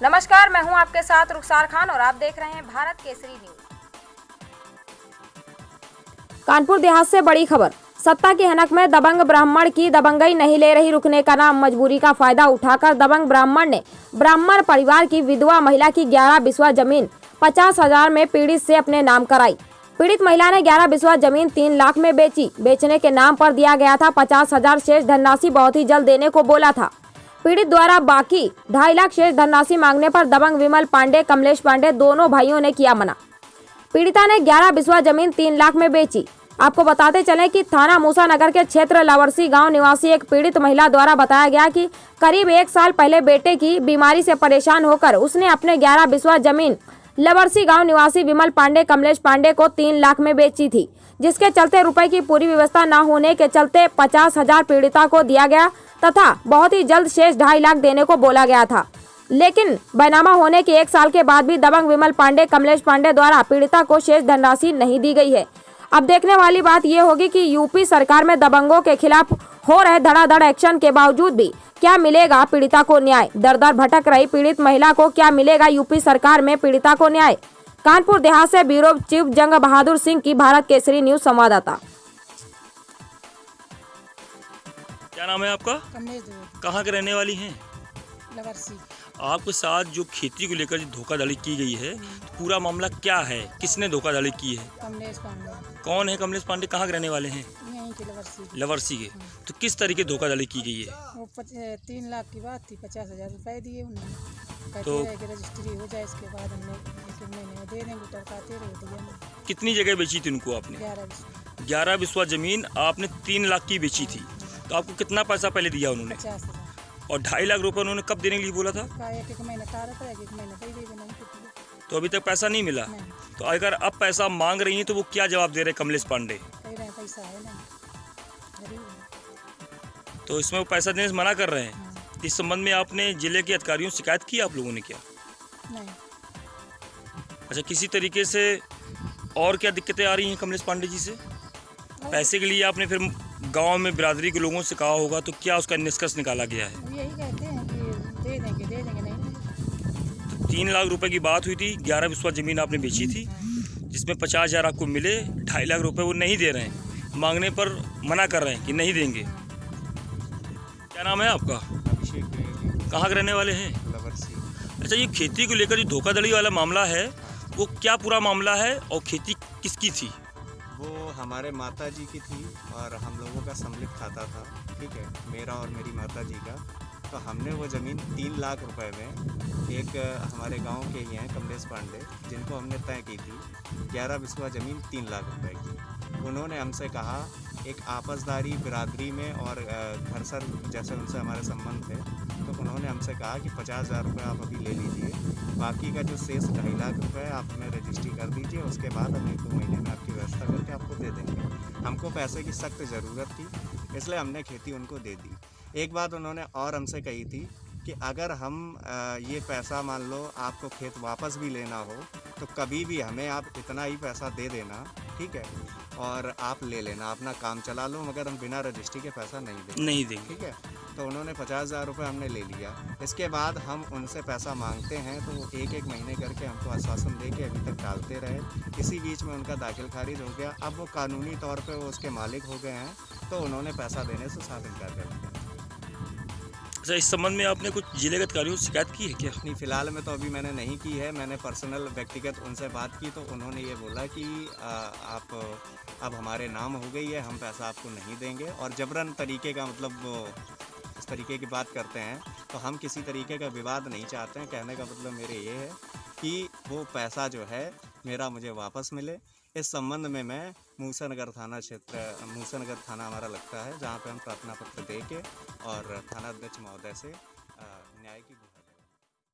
नमस्कार, मैं हूं आपके साथ रुखसार खान और आप देख रहे हैं भारत केसरी न्यूज। कानपुर देहात से बड़ी खबर। सत्ता की हनक में दबंग ब्राह्मण की दबंगई नहीं ले रही रुकने का नाम। मजबूरी का फायदा उठाकर दबंग ब्राह्मण ने ब्राह्मण परिवार की विधवा महिला की 11 बिस्वा जमीन 50,000 में पीड़ित से अपने नाम कराई। पीड़ित महिला ने 11 बिस्वा जमीन 3 लाख में बेची। बेचने के नाम पर दिया गया था 50,000 शेष धनराशि बहुत ही जल्द देने को बोला था। पीड़ित द्वारा बाकी 2.5 लाख शेष धनराशि मांगने पर दबंग विमल पांडे, कमलेश पांडे दोनों भाइयों ने किया मना। पीड़िता ने 11 बिस्वा जमीन 3 लाख में बेची। आपको बताते चलें कि थाना मूसा नगर के क्षेत्र लवर्सी गांव निवासी एक पीड़ित महिला द्वारा बताया गया कि करीब 1 साल पहले बेटे की बीमारी से परेशान होकर उसने अपने 11 बिस्वा जमीन लवर्सी गांव निवासी विमल पांडे, कमलेश पांडे को 3 लाख में बेची थी, जिसके चलते रुपए की पूरी व्यवस्था न होने के चलते 50,000 पीड़िता को दिया गया तथा बहुत ही जल्द शेष 2.5 लाख देने को बोला गया था। लेकिन बैनामा होने के 1 साल के बाद भी दबंग विमल पांडे, कमलेश पांडे द्वारा पीड़िता को शेष धनराशि नहीं दी गई है। अब देखने वाली बात ये होगी कि यूपी सरकार में दबंगों के खिलाफ हो रहे धड़ाधड़ एक्शन के बावजूद भी क्या मिलेगा पीड़िता को न्याय। दर दर भटक रही पीड़ित महिला को क्या मिलेगा यूपी सरकार में पीड़िता को न्याय। कानपुर देहात से ब्यूरो चीफ जंग बहादुर सिंह की भारत केसरी न्यूज संवाददाता। क्या नाम है आपका? कमलेश द्विवेदी। कहाँ के रहने वाली हैं? लवर्सी। आपके साथ जो खेती को लेकर जो धोखाधड़ी की गई है, तो पूरा मामला क्या है? किसने धोखाधड़ी की है? कमलेश पांडे। कौन है कमलेश पांडे? कहाँ के रहने वाले हैं? यहीं के लवर्सी। लवर्सी के। तो किस तरीके धोखाधड़ी की गई है? वो 3 लाख की बात थी, 50,000 रुपए दिए उन्होंने। कहते तो रहे कि रजिस्ट्री हो जाए, इसके बाद हमने 1 महीने दे देंगे, टरकाते रहे, दिया नहीं। कितनी जगह बेची थी उनको आपने? 11 बिस्वा जमीन आपने 3 लाख की बेची थी। तो आपको कितना पैसा पहले दिया उन्होंने? 50,000। और 2.5 लाख रुपए उन्होंने कब देने के लिए बोला था? 1 महीना का रहा था, 1 महीना दे देगा नहीं तो तो अभी तक पैसा नहीं मिला। नहीं। तो अगर अब पैसा मांग रही हैं तो वो क्या जवाब दे रहे हैं कमलेश पांडे? कह रहे हैं पैसा है नहीं, गरीब है। तो इसमें वो पैसा देने से मना कर रहे हैं। हाँ। इस संबंध में आपने जिले के अधिकारियों से शिकायत की आप लोगों ने क्या? नहीं। अच्छा, किसी तरीके से और क्या दिक्कतें आ रही हैं कमलेश पांडे जी से? पैसे के लिए आपने फिर गांव में बिरादरी के लोगों से कहा होगा, तो क्या उसका निष्कर्ष निकाला गया है? वो यही कहते हैं कि दे देंगे नहीं देंगे। तो 3 लाख रुपए की बात हुई थी, 11 बिस्वा जमीन आपने बेची थी, जिसमें 50,000 आपको मिले, 2.5 लाख रुपए वो नहीं दे रहे हैं, मांगने पर मना कर रहे हैं कि नहीं देंगे। क्या नाम है आपका? अभिषेक द्विवेदी। कहाँ के रहने वाले हैं? लवर्सी। अच्छा, ये खेती को लेकर जो धोखाधड़ी वाला मामला है, वो क्या पूरा मामला है और खेती किसकी थी? वो हमारे माता जी की थी और हम लोगों का सम्मिलित खाता था, ठीक है, मेरा और मेरी माता जी का। तो हमने वो ज़मीन 3 लाख रुपए में, एक हमारे गांव के ही हैं कमलेश पांडे, जिनको हमने तय की थी 11 बिस्वा ज़मीन 3 लाख रुपए की। उन्होंने हमसे कहा, एक आपसदारी बिरादरी में और घर सर जैसे उनसे हमारे संबंध थे, तो उन्होंने हमसे कहा कि 50,000 रुपये आप अभी ले लीजिए, बाकी का जो शेष 2.5 लाख रुपये आप हमें रजिस्ट्री कर दीजिए, उसके बाद हम 1-2 महीने में आपकी व्यवस्था करके आपको दे देंगे। हमको पैसे की सख्त ज़रूरत थी, इसलिए हमने खेती उनको दे दी। एक बात उन्होंने और हमसे कही थी कि अगर हम ये पैसा मान लो आपको खेत वापस भी लेना हो, तो कभी भी हमें आप इतना ही पैसा दे देना, ठीक है, और आप ले लेना, अपना काम चला लो, मगर हम बिना रजिस्ट्री के पैसा नहीं देंगे, ठीक है। तो उन्होंने 50,000 रुपये हमने ले लिया। इसके बाद हम उनसे पैसा मांगते हैं तो वो 1-1 महीने करके हमको आश्वासन दे के अभी तक टालते रहे। इसी बीच में उनका दाखिल खारिज हो गया। अब वो कानूनी तौर पे वो उसके मालिक हो गए हैं, तो उन्होंने पैसा देने से साफ इनकार कर दिया। अच्छा, इस संबंध में आपने कुछ जिले के अधिकारियों से शिकायत की है क्या? नहीं, फ़िलहाल में तो अभी मैंने नहीं की है। मैंने पर्सनल व्यक्तिगत उनसे बात की तो उन्होंने ये बोला कि आप अब हमारे नाम हो गई है, हम पैसा आपको नहीं देंगे, और जबरन तरीके का मतलब वो इस तरीके की बात करते हैं। तो हम किसी तरीके का विवाद नहीं चाहते हैं। कहने का मतलब मेरे ये है कि वो पैसा जो है मेरा मुझे वापस मिले। इस संबंध में मैं मूसा नगर थाना क्षेत्र, मूसा नगर थाना हमारा लगता है, जहाँ पे हम प्रार्थना पत्र दे के और थानाध्यक्ष महोदय से न्याय की